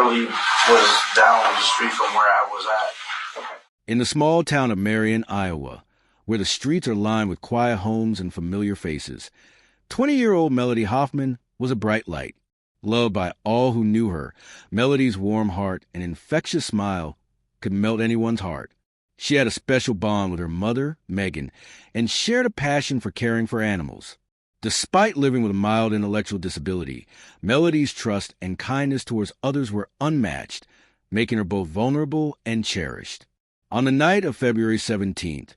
literally was down the street from where I was at. In the small town of Marion, Iowa, where the streets are lined with quiet homes and familiar faces, 20-year-old Melody Hoffman was a bright light. Loved by all who knew her, Melody's warm heart and infectious smile could melt anyone's heart. She had a special bond with her mother, Megan, and shared a passion for caring for animals. Despite living with a mild intellectual disability, Melody's trust and kindness towards others were unmatched, making her both vulnerable and cherished. On the night of February 17th,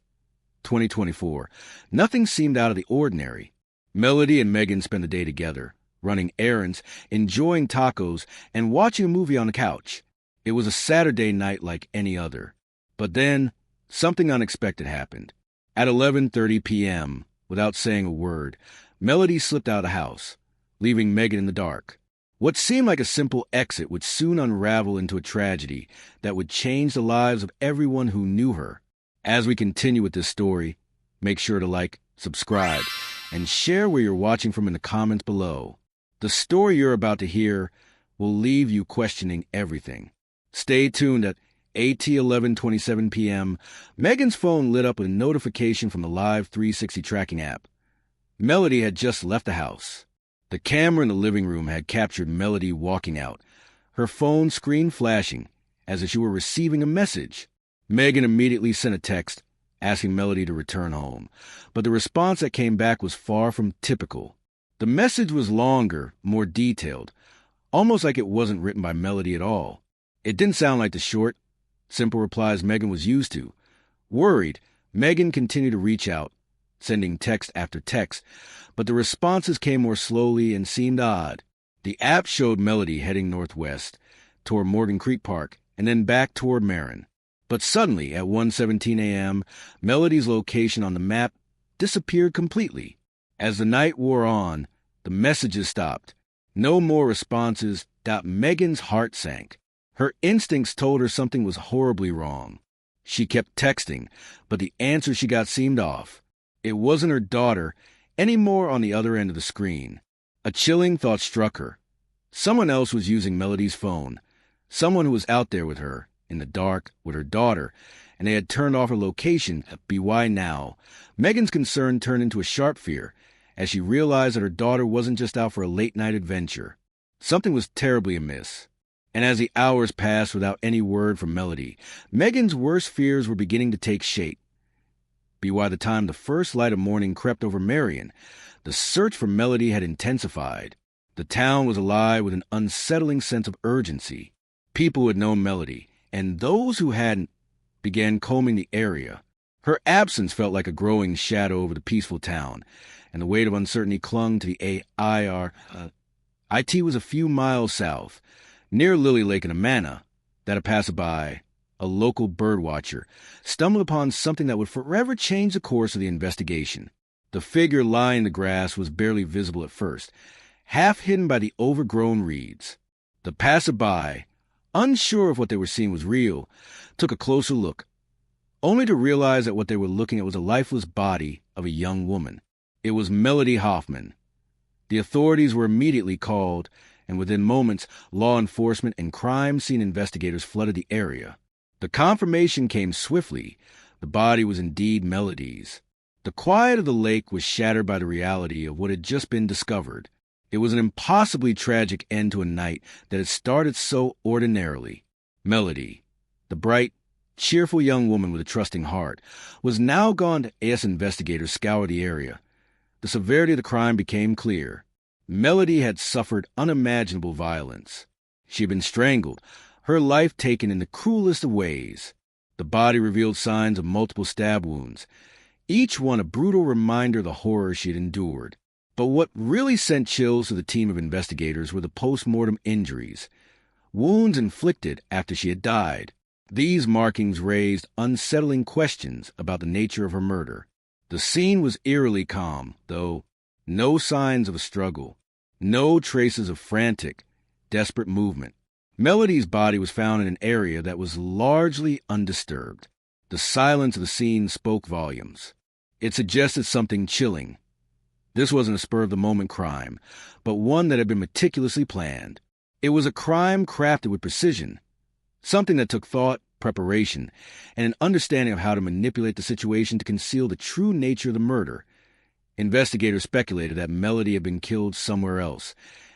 2024, nothing seemed out of the ordinary. Melody and Megan spent the day together, running errands, enjoying tacos, and watching a movie on the couch. It was a Saturday night like any other. But then, something unexpected happened. At 11:30 p.m., without saying a word, Melody slipped out of the house, leaving Megan in the dark. What seemed like a simple exit would soon unravel into a tragedy that would change the lives of everyone who knew her. As we continue with this story, make sure to like, subscribe, and share where you're watching from in the comments below. The story you're about to hear will leave you questioning everything. Stay tuned at 11:27 p.m. Megan's phone lit up with a notification from the Live 360 tracking app. Melody had just left the house. The camera in the living room had captured Melody walking out, her phone screen flashing as if she were receiving a message. Megan immediately sent a text asking Melody to return home, but the response that came back was far from typical. The message was longer, more detailed, almost like it wasn't written by Melody at all. It didn't sound like the short, simple replies Megan was used to. Worried, Megan continued to reach out, sending text after text, but the responses came more slowly and seemed odd. The app showed Melody heading northwest, toward Morgan Creek Park, and then back toward Marion. But suddenly, at 1:17 a.m., Melody's location on the map disappeared completely. As the night wore on, the messages stopped. No more responses. Megan's heart sank. Her instincts told her something was horribly wrong. She kept texting, but the answer she got seemed off. It wasn't her daughter anymore on the other end of the screen. A chilling thought struck her. Someone else was using Melody's phone. Someone who was out there with her, in the dark, with her daughter, and they had turned off her location at BY now. Megan's concern turned into a sharp fear as she realized that her daughter wasn't just out for a late-night adventure. Something was terribly amiss. And as the hours passed without any word from Melody, Megan's worst fears were beginning to take shape. By the time the first light of morning crept over Marion, the search for Melody had intensified. The town was alive with an unsettling sense of urgency. People who had known Melody, and those who hadn't, began combing the area. Her absence felt like a growing shadow over the peaceful town, and the weight of uncertainty clung to the AIR. IT was a few miles south, near Lily Lake in Amana, that a passerby, a local birdwatcher, stumbled upon something that would forever change the course of the investigation. The figure lying in the grass was barely visible at first, half hidden by the overgrown reeds. The passerby, unsure if what they were seeing was real, took a closer look, only to realize that what they were looking at was the lifeless body of a young woman. It was Melody Hoffman. The authorities were immediately called, and within moments, law enforcement and crime scene investigators flooded the area. The confirmation came swiftly. The body was indeed Melody's. The quiet of the lake was shattered by the reality of what had just been discovered. It was an impossibly tragic end to a night that had started so ordinarily. Melody, the bright, cheerful young woman with a trusting heart, was now gone as investigators scoured the area. The severity of the crime became clear. Melody had suffered unimaginable violence. She had been strangled, her life taken in the cruelest of ways. The body revealed signs of multiple stab wounds, each one a brutal reminder of the horror she had endured. But what really sent chills to the team of investigators were the post-mortem injuries, wounds inflicted after she had died. These markings raised unsettling questions about the nature of her murder. The scene was eerily calm, though. No signs of a struggle. No traces of frantic, desperate movement. Melody's body was found in an area that was largely undisturbed. The silence of the scene spoke volumes. It suggested something chilling. This wasn't a spur-of-the-moment crime, but one that had been meticulously planned. It was a crime crafted with precision, something that took thought, preparation, and an understanding of how to manipulate the situation to conceal the true nature of the murder. Investigators speculated that Melody had been killed somewhere else,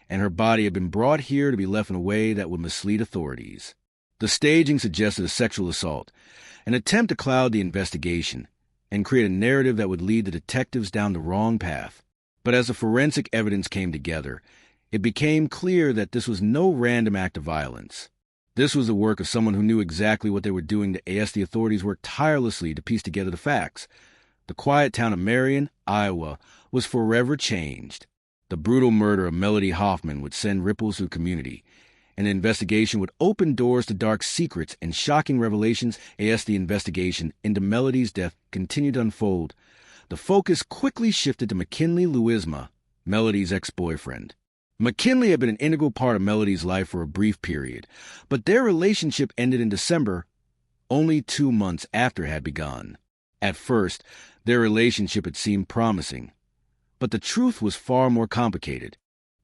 and her body had been brought here to be left in a way that would mislead authorities. The staging suggested a sexual assault, an attempt to cloud the investigation, and create a narrative that would lead the detectives down the wrong path. But as the forensic evidence came together, it became clear that this was no random act of violence. This was the work of someone who knew exactly what they were doing as the authorities worked tirelessly to piece together the facts. The quiet town of Marion, Iowa, was forever changed. The brutal murder of Melody Hoffman would send ripples through the community. An investigation would open doors to dark secrets and shocking revelations as the investigation into Melody's death continued to unfold. The focus quickly shifted to McKinley Louisma, Melody's ex-boyfriend. McKinley had been an integral part of Melody's life for a brief period, but their relationship ended in December, only 2 months after it had begun. At first, their relationship had seemed promising, but the truth was far more complicated.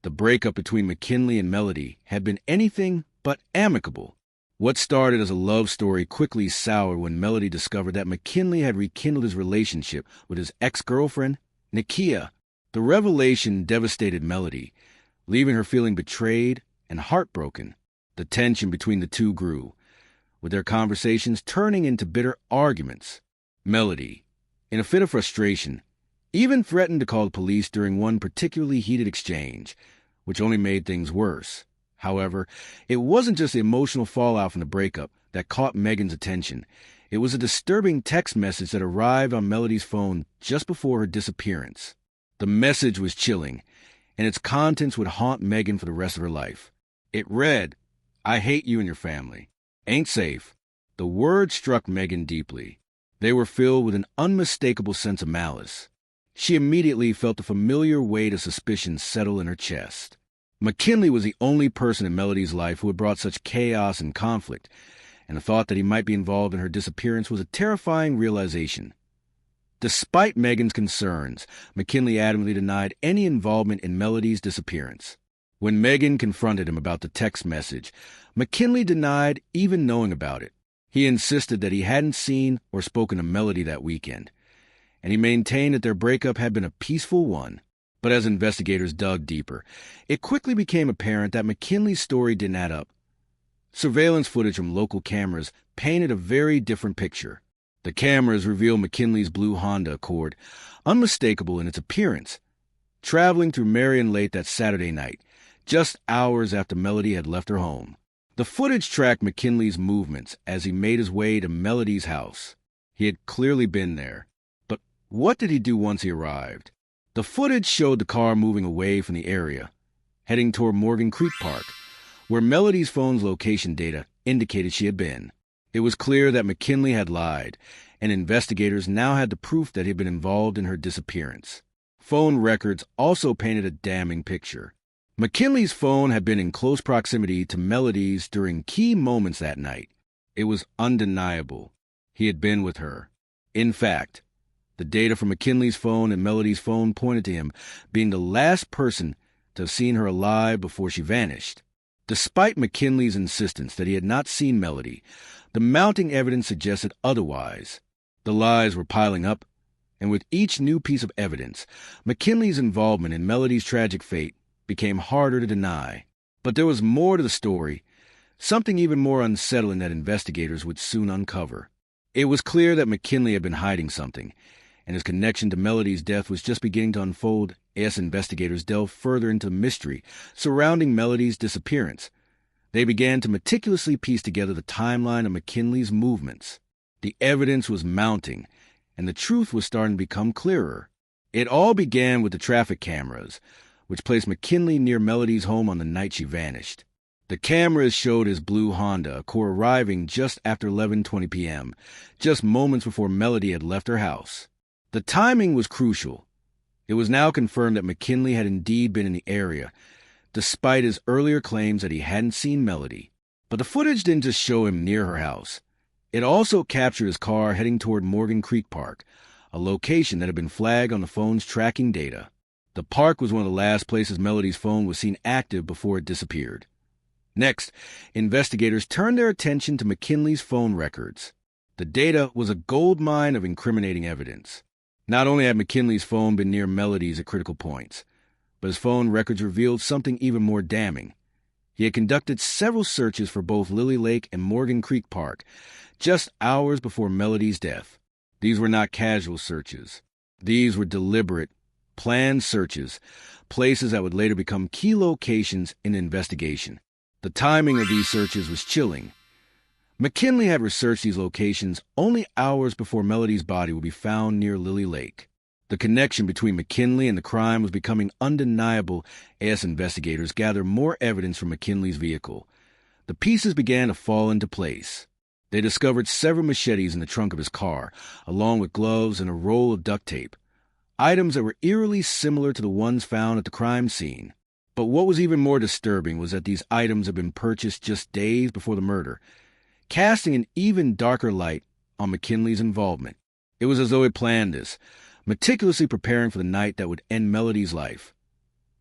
The breakup between McKinley and Melody had been anything but amicable. What started as a love story quickly soured when Melody discovered that McKinley had rekindled his relationship with his ex-girlfriend, Nikia. The revelation devastated Melody, leaving her feeling betrayed and heartbroken. The tension between the two grew, with their conversations turning into bitter arguments. Melody, in a fit of frustration, even threatened to call the police during one particularly heated exchange, which only made things worse. However, it wasn't just the emotional fallout from the breakup that caught Megan's attention. It was a disturbing text message that arrived on Melody's phone just before her disappearance. The message was chilling, and its contents would haunt Megan for the rest of her life. It read, "I hate you and your family. Ain't safe." The words struck Megan deeply. They were filled with an unmistakable sense of malice. She immediately felt the familiar weight of suspicion settle in her chest. McKinley was the only person in Melody's life who had brought such chaos and conflict, and the thought that he might be involved in her disappearance was a terrifying realization. Despite Megan's concerns, McKinley adamantly denied any involvement in Melody's disappearance. When Megan confronted him about the text message, McKinley denied even knowing about it. He insisted that he hadn't seen or spoken to Melody that weekend, and he maintained that their breakup had been a peaceful one. But as investigators dug deeper, it quickly became apparent that McKinley's story didn't add up. Surveillance footage from local cameras painted a very different picture. The cameras revealed McKinley's blue Honda Accord, unmistakable in its appearance, traveling through Marion late that Saturday night, just hours after Melody had left her home. The footage tracked McKinley's movements as he made his way to Melody's house. He had clearly been there. But what did he do once he arrived? The footage showed the car moving away from the area, heading toward Morgan Creek Park, where Melody's phone's location data indicated she had been. It was clear that McKinley had lied, and investigators now had the proof that he had been involved in her disappearance. Phone records also painted a damning picture. McKinley's phone had been in close proximity to Melody's during key moments that night. It was undeniable. He had been with her. In fact, the data from McKinley's phone and Melody's phone pointed to him being the last person to have seen her alive before she vanished. Despite McKinley's insistence that he had not seen Melody, the mounting evidence suggested otherwise. The lies were piling up, and with each new piece of evidence, McKinley's involvement in Melody's tragic fate became harder to deny. But there was more to the story, something even more unsettling that investigators would soon uncover. It was clear that McKinley had been hiding something, and his connection to Melody's death was just beginning to unfold as investigators delved further into the mystery surrounding Melody's disappearance. They began to meticulously piece together the timeline of McKinley's movements. The evidence was mounting, and the truth was starting to become clearer. It all began with the traffic cameras, which placed McKinley near Melody's home on the night she vanished. The cameras showed his blue Honda Accord arriving just after 11:20 p.m., just moments before Melody had left her house. The timing was crucial. It was now confirmed that McKinley had indeed been in the area, despite his earlier claims that he hadn't seen Melody. But the footage didn't just show him near her house. It also captured his car heading toward Morgan Creek Park, a location that had been flagged on the phone's tracking data. The park was one of the last places Melody's phone was seen active before it disappeared. Next, investigators turned their attention to McKinley's phone records. The data was a goldmine of incriminating evidence. Not only had McKinley's phone been near Melody's at critical points, but his phone records revealed something even more damning. He had conducted several searches for both Lily Lake and Morgan Creek Park, just hours before Melody's death. These were not casual searches. These were deliberate, planned searches, places that would later become key locations in the investigation. The timing of these searches was chilling. McKinley had researched these locations only hours before Melody's body would be found near Lily Lake. The connection between McKinley and the crime was becoming undeniable as investigators gathered more evidence from McKinley's vehicle. The pieces began to fall into place. They discovered several machetes in the trunk of his car, along with gloves and a roll of duct tape, items that were eerily similar to the ones found at the crime scene. But what was even more disturbing was that these items had been purchased just days before the murder, casting an even darker light on McKinley's involvement. It was as though he planned this, meticulously preparing for the night that would end Melody's life.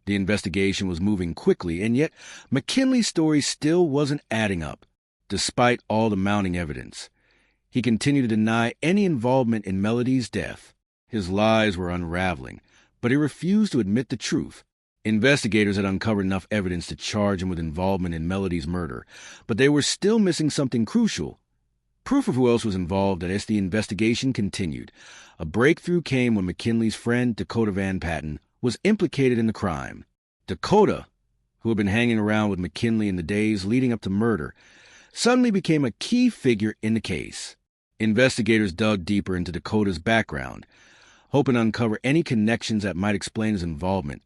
The investigation was moving quickly, and yet McKinley's story still wasn't adding up, despite all the mounting evidence. He continued to deny any involvement in Melody's death. His lies were unraveling, but he refused to admit the truth. Investigators had uncovered enough evidence to charge him with involvement in Melody's murder, but they were still missing something crucial. Proof of who else was involved, and as the investigation continued, a breakthrough came when McKinley's friend, Dakota Van Patten, was implicated in the crime. Dakota, who had been hanging around with McKinley in the days leading up to murder, suddenly became a key figure in the case. Investigators dug deeper into Dakota's background, hoping to uncover any connections that might explain his involvement.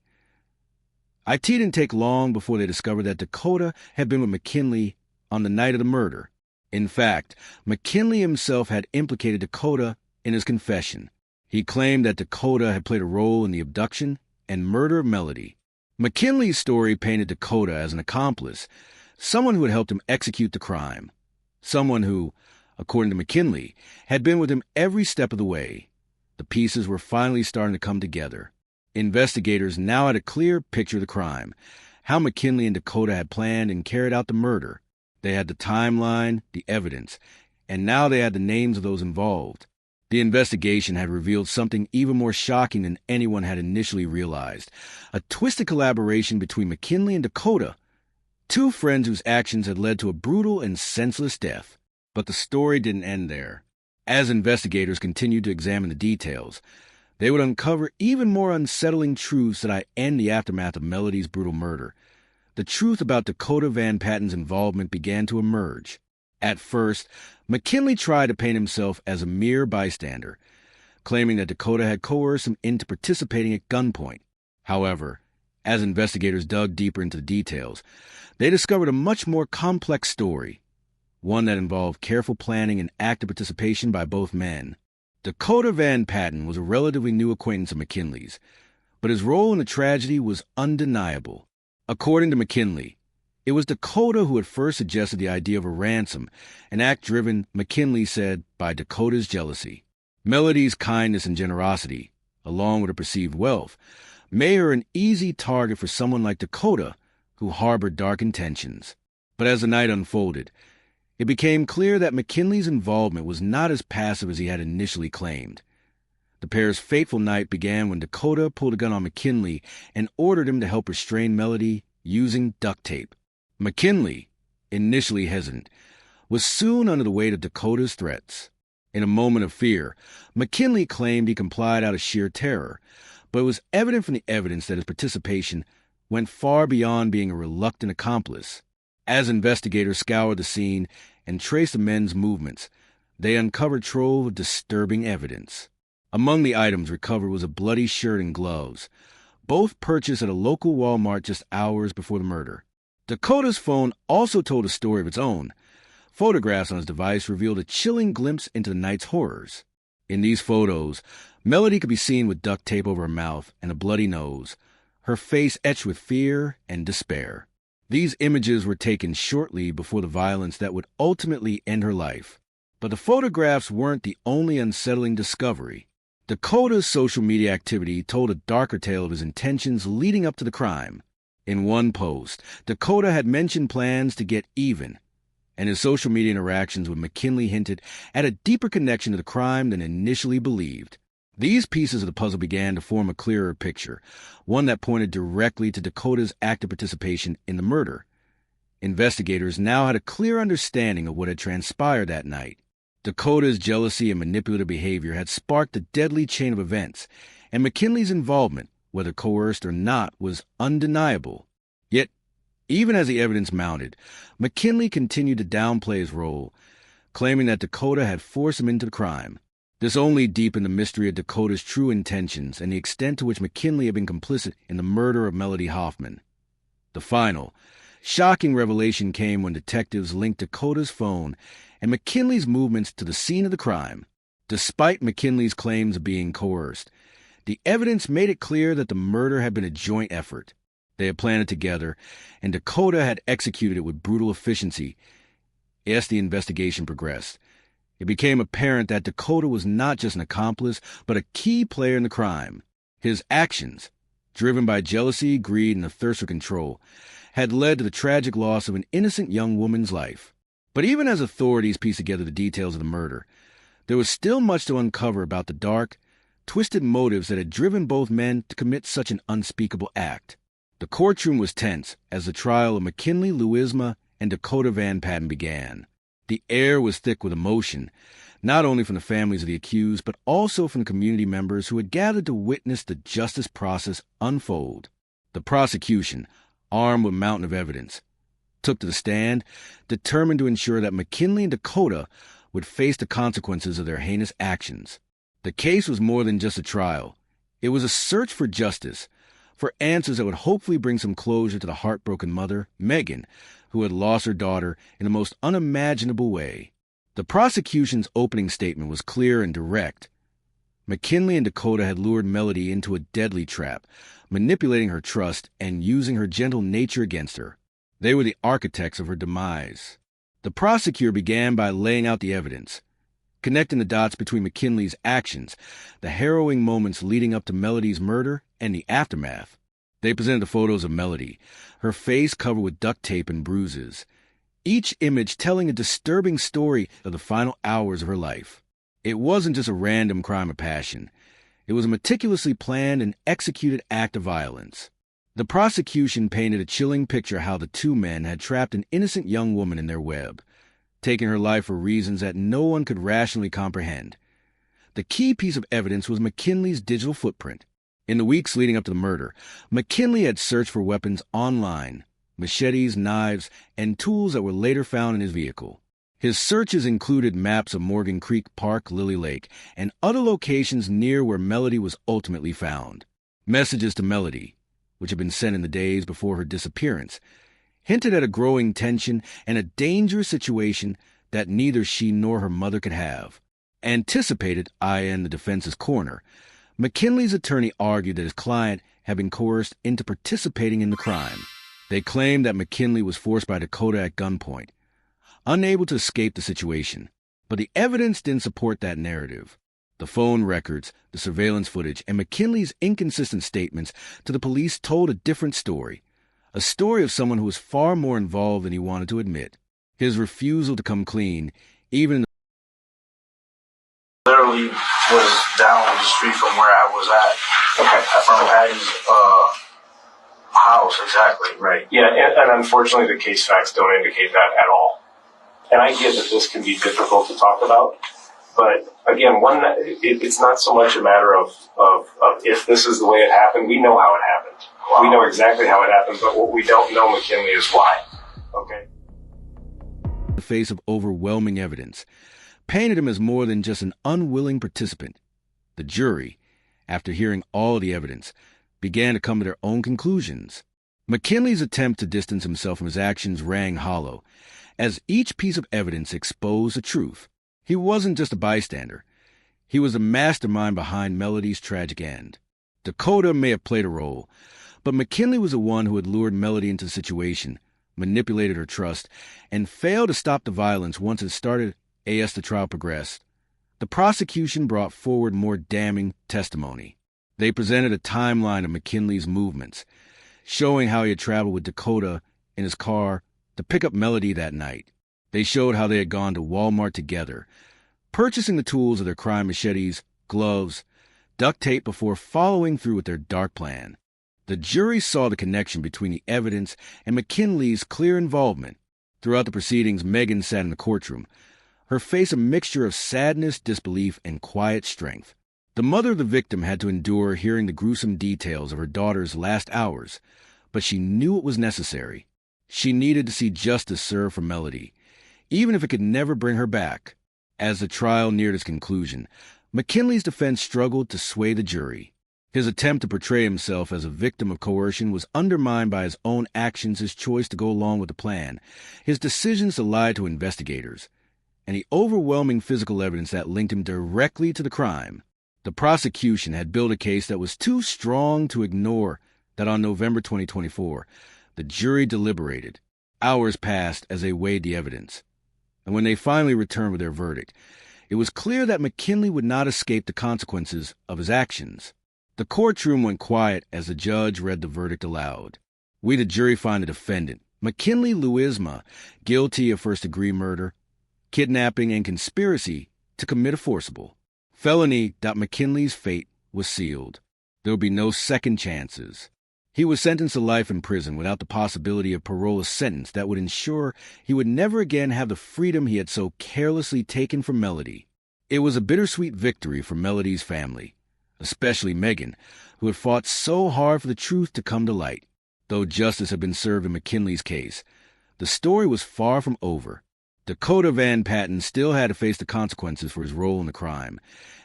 It didn't take long before they discovered that Dakota had been with McKinley on the night of the murder. In fact, McKinley himself had implicated Dakota in his confession. He claimed that Dakota had played a role in the abduction and murder of Melody. McKinley's story painted Dakota as an accomplice, someone who had helped him execute the crime, someone who, according to McKinley, had been with him every step of the way. The pieces were finally starting to come together. Investigators now had a clear picture of the crime, how McKinley and Dakota had planned and carried out the murder. They had the timeline, the evidence, and now they had the names of those involved. The investigation had revealed something even more shocking than anyone had initially realized, a twisted collaboration between McKinley and Dakota, two friends whose actions had led to a brutal and senseless death. But the story didn't end there. As investigators continued to examine the details, they would uncover even more unsettling truths that end the aftermath of Melody's brutal murder. The truth about Dakota Van Patten's involvement began to emerge. At first, McKinley tried to paint himself as a mere bystander, claiming that Dakota had coerced him into participating at gunpoint. However, as investigators dug deeper into the details, they discovered a much more complex story, one that involved careful planning and active participation by both men. Dakota Van Patten was a relatively new acquaintance of McKinley's, but his role in the tragedy was undeniable. According to McKinley, it was Dakota who had first suggested the idea of a ransom, an act driven, McKinley said, by Dakota's jealousy. Melody's kindness and generosity, along with her perceived wealth, made her an easy target for someone like Dakota, who harbored dark intentions. But as the night unfolded, it became clear that McKinley's involvement was not as passive as he had initially claimed. The pair's fateful night began when Dakota pulled a gun on McKinley and ordered him to help restrain Melody using duct tape. McKinley, initially hesitant, was soon under the weight of Dakota's threats. In a moment of fear, McKinley claimed he complied out of sheer terror, but it was evident from the evidence that his participation went far beyond being a reluctant accomplice. As investigators scoured the scene and traced the men's movements, they uncovered a trove of disturbing evidence. Among the items recovered was a bloody shirt and gloves, both purchased at a local Walmart just hours before the murder. Dakota's phone also told a story of its own. Photographs on his device revealed a chilling glimpse into the night's horrors. In these photos, Melody could be seen with duct tape over her mouth and a bloody nose, her face etched with fear and despair. These images were taken shortly before the violence that would ultimately end her life. But the photographs weren't the only unsettling discovery. Dakota's social media activity told a darker tale of his intentions leading up to the crime. In one post, Dakota had mentioned plans to get even, and his social media interactions with McKinley hinted at a deeper connection to the crime than initially believed. These pieces of the puzzle began to form a clearer picture, one that pointed directly to Dakota's active participation in the murder. Investigators now had a clear understanding of what had transpired that night. Dakota's jealousy and manipulative behavior had sparked a deadly chain of events, and McKinley's involvement, whether coerced or not, was undeniable. Yet, even as the evidence mounted, McKinley continued to downplay his role, claiming that Dakota had forced him into the crime. This only deepened the mystery of Dakota's true intentions and the extent to which McKinley had been complicit in the murder of Melody Hoffman. The final, shocking revelation came when detectives linked Dakota's phone and McKinley's movements to the scene of the crime. Despite McKinley's claims of being coerced, the evidence made it clear that the murder had been a joint effort. They had planned it together, and Dakota had executed it with brutal efficiency. As the investigation progressed, it became apparent that Dakota was not just an accomplice, but a key player in the crime. His actions, driven by jealousy, greed, and a thirst for control, had led to the tragic loss of an innocent young woman's life. But even as authorities pieced together the details of the murder, there was still much to uncover about the dark, twisted motives that had driven both men to commit such an unspeakable act. The courtroom was tense as the trial of McKinley Louisma and Dakota Van Patten began. The air was thick with emotion, not only from the families of the accused, but also from the community members who had gathered to witness the justice process unfold. The prosecution, armed with a mountain of evidence, took to the stand, determined to ensure that McKinley and Dakota would face the consequences of their heinous actions. The case was more than just a trial. It was a search for justice, for answers that would hopefully bring some closure to the heartbroken mother, Megan, who had lost her daughter in the most unimaginable way. The prosecution's opening statement was clear and direct. McKinley and Dakota had lured Melody into a deadly trap, manipulating her trust and using her gentle nature against her. They were the architects of her demise. The prosecutor began by laying out the evidence, connecting the dots between McKinley's actions, the harrowing moments leading up to Melody's murder, and the aftermath. They presented the photos of Melody, her face covered with duct tape and bruises, each image telling a disturbing story of the final hours of her life. It wasn't just a random crime of passion. It was a meticulously planned and executed act of violence. The prosecution painted a chilling picture of how the two men had trapped an innocent young woman in their web, taking her life for reasons that no one could rationally comprehend. The key piece of evidence was McKinley's digital footprint. In the weeks leading up to the murder, McKinley had searched for weapons online, machetes, knives, and tools that were later found in his vehicle. His searches included maps of Morgan Creek Park, Lily Lake, and other locations near where Melody was ultimately found. Messages to Melody, which had been sent in the days before her disappearance, hinted at a growing tension and a dangerous situation that neither she nor her mother could have. Anticipated, i.e. the defense's corner, McKinley's attorney argued that his client had been coerced into participating in the crime. They claimed that McKinley was forced by Dakota at gunpoint, unable to escape the situation. But the evidence didn't support that narrative. The phone records, the surveillance footage, and McKinley's inconsistent statements to the police told a different story, a story of someone who was far more involved than he wanted to admit. His refusal to come clean, even in the literally was down the street from where I was at. Okay. From Patty's house, exactly. Right. Yeah, and unfortunately the case facts don't indicate that at all. And I get that this can be difficult to talk about, but again, it's not so much a matter of if this is the way it happened. We know how it happened. Wow. We know exactly how it happened, but what we don't know, McKinley, is why. Okay? The face of overwhelming evidence painted him as more than just an unwilling participant. The jury, after hearing all the evidence, began to come to their own conclusions. McKinley's attempt to distance himself from his actions rang hollow, as each piece of evidence exposed the truth. He wasn't just a bystander. He was the mastermind behind Melody's tragic end. Dakota may have played a role, but McKinley was the one who had lured Melody into the situation, manipulated her trust, and failed to stop the violence once it started as the trial progressed. The prosecution brought forward more damning testimony. They presented a timeline of McKinley's movements, showing how he had traveled with Dakota in his car to pick up Melody that night. They showed how they had gone to Walmart together, purchasing the tools of their crime: machetes, gloves, duct tape, before following through with their dark plan. The jury saw the connection between the evidence and McKinley's clear involvement. Throughout the proceedings, Megan sat in the courtroom, her face a mixture of sadness, disbelief, and quiet strength. The mother of the victim had to endure hearing the gruesome details of her daughter's last hours, but she knew it was necessary. She needed to see justice served for Melody, even if it could never bring her back. As the trial neared its conclusion, McKinley's defense struggled to sway the jury. His attempt to portray himself as a victim of coercion was undermined by his own actions, his choice to go along with the plan, his decisions to lie to investigators, and the overwhelming physical evidence that linked him directly to the crime. The prosecution had built a case that was too strong to ignore. That on November 2024, the jury deliberated. Hours passed as they weighed the evidence, and when they finally returned with their verdict, it was clear that McKinley would not escape the consequences of his actions. The courtroom went quiet as the judge read the verdict aloud. We, the jury, find the defendant, McKinley Louisma, guilty of first-degree murder, kidnapping, and conspiracy to commit a forcible felony. McKinley's fate was sealed. There would be no second chances. He was sentenced to life in prison without the possibility of parole, a sentence that would ensure he would never again have the freedom he had so carelessly taken from Melody. It was a bittersweet victory for Melody's family, especially Megan, who had fought so hard for the truth to come to light. Though justice had been served in McKinley's case, the story was far from over. Dakota Van Patten still had to face the consequences for his role in the crime,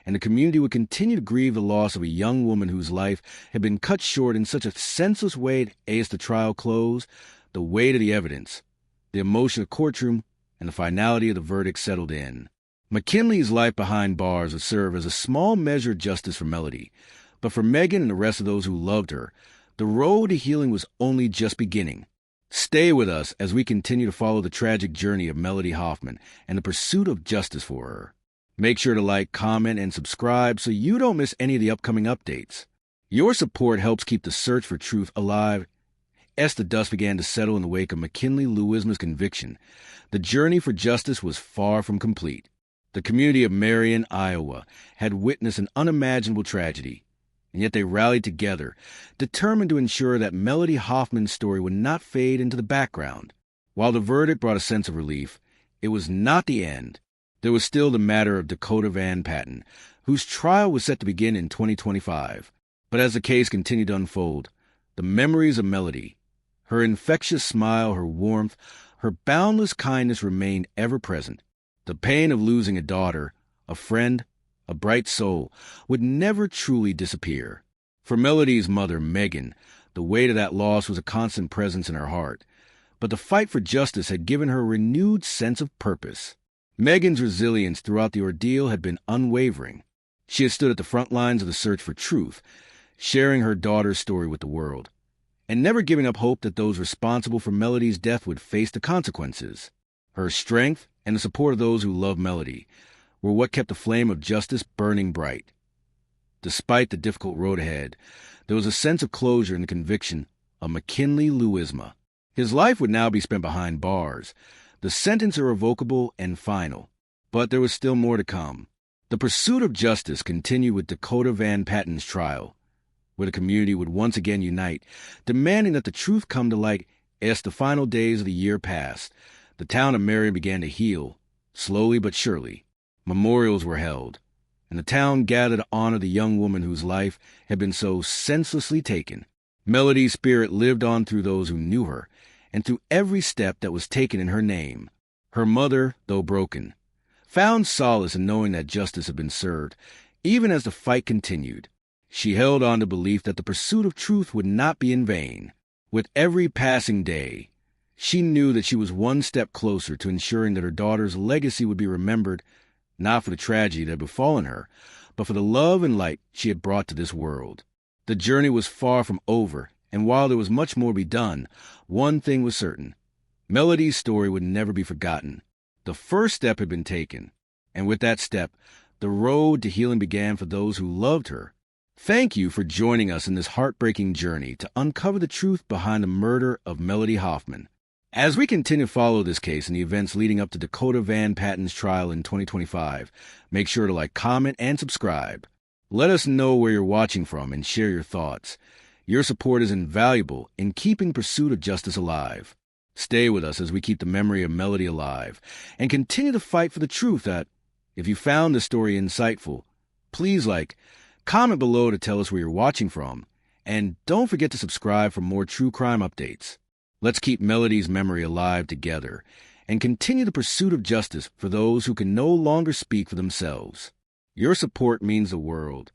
and the community would continue to grieve the loss of a young woman whose life had been cut short in such a senseless way. As the trial closed, the weight of the evidence, the emotion of the courtroom, and the finality of the verdict settled in. McKinley's life behind bars would serve as a small measure of justice for Melody, but for Megan and the rest of those who loved her, the road to healing was only just beginning. Stay with us as we continue to follow the tragic journey of Melody Hoffman and the pursuit of justice for her. Make sure to like, comment, and subscribe so you don't miss any of the upcoming updates. Your support helps keep the search for truth alive. As the dust began to settle in the wake of McKinley Louisma's conviction, the journey for justice was far from complete. The community of Marion, Iowa, had witnessed an unimaginable tragedy, and yet they rallied together, determined to ensure that Melody Hoffman's story would not fade into the background. While the verdict brought a sense of relief, it was not the end. There was still the matter of Dakota Van Patten, whose trial was set to begin in 2025. But as the case continued to unfold, the memories of Melody, her infectious smile, her warmth, her boundless kindness remained ever present. The pain of losing a daughter, a friend, a bright soul, would never truly disappear. For Melody's mother, Megan, the weight of that loss was a constant presence in her heart, but the fight for justice had given her a renewed sense of purpose. Megan's resilience throughout the ordeal had been unwavering. She had stood at the front lines of the search for truth, sharing her daughter's story with the world, and never giving up hope that those responsible for Melody's death would face the consequences. Her strength and the support of those who loved Melody were what kept the flame of justice burning bright. Despite the difficult road ahead, there was a sense of closure in the conviction of McKinley Louisma. His life would now be spent behind bars, the sentence irrevocable and final. But there was still more to come. The pursuit of justice continued with Dakota Van Patten's trial, where the community would once again unite, demanding that the truth come to light. As the final days of the year passed, the town of Marion began to heal, slowly but surely. Memorials were held, and the town gathered to honor the young woman whose life had been so senselessly taken. Melody's spirit lived on through those who knew her, and through every step that was taken in her name. Her mother, though broken, found solace in knowing that justice had been served, even as the fight continued. She held on to belief that the pursuit of truth would not be in vain. With every passing day, she knew that she was one step closer to ensuring that her daughter's legacy would be remembered, not for the tragedy that had befallen her, but for the love and light she had brought to this world. The journey was far from over, and while there was much more to be done, one thing was certain. Melody's story would never be forgotten. The first step had been taken, and with that step, the road to healing began for those who loved her. Thank you for joining us in this heartbreaking journey to uncover the truth behind the murder of Melody Hoffman. As we continue to follow this case and the events leading up to Dakota Van Patten's trial in 2025, make sure to like, comment, and subscribe. Let us know where you're watching from and share your thoughts. Your support is invaluable in keeping pursuit of justice alive. Stay with us as we keep the memory of Melody alive and continue to fight for the truth that, if you found this story insightful, please comment below to tell us where you're watching from, and don't forget to subscribe for more true crime updates. Let's keep Melody's memory alive together and continue the pursuit of justice for those who can no longer speak for themselves. Your support means the world.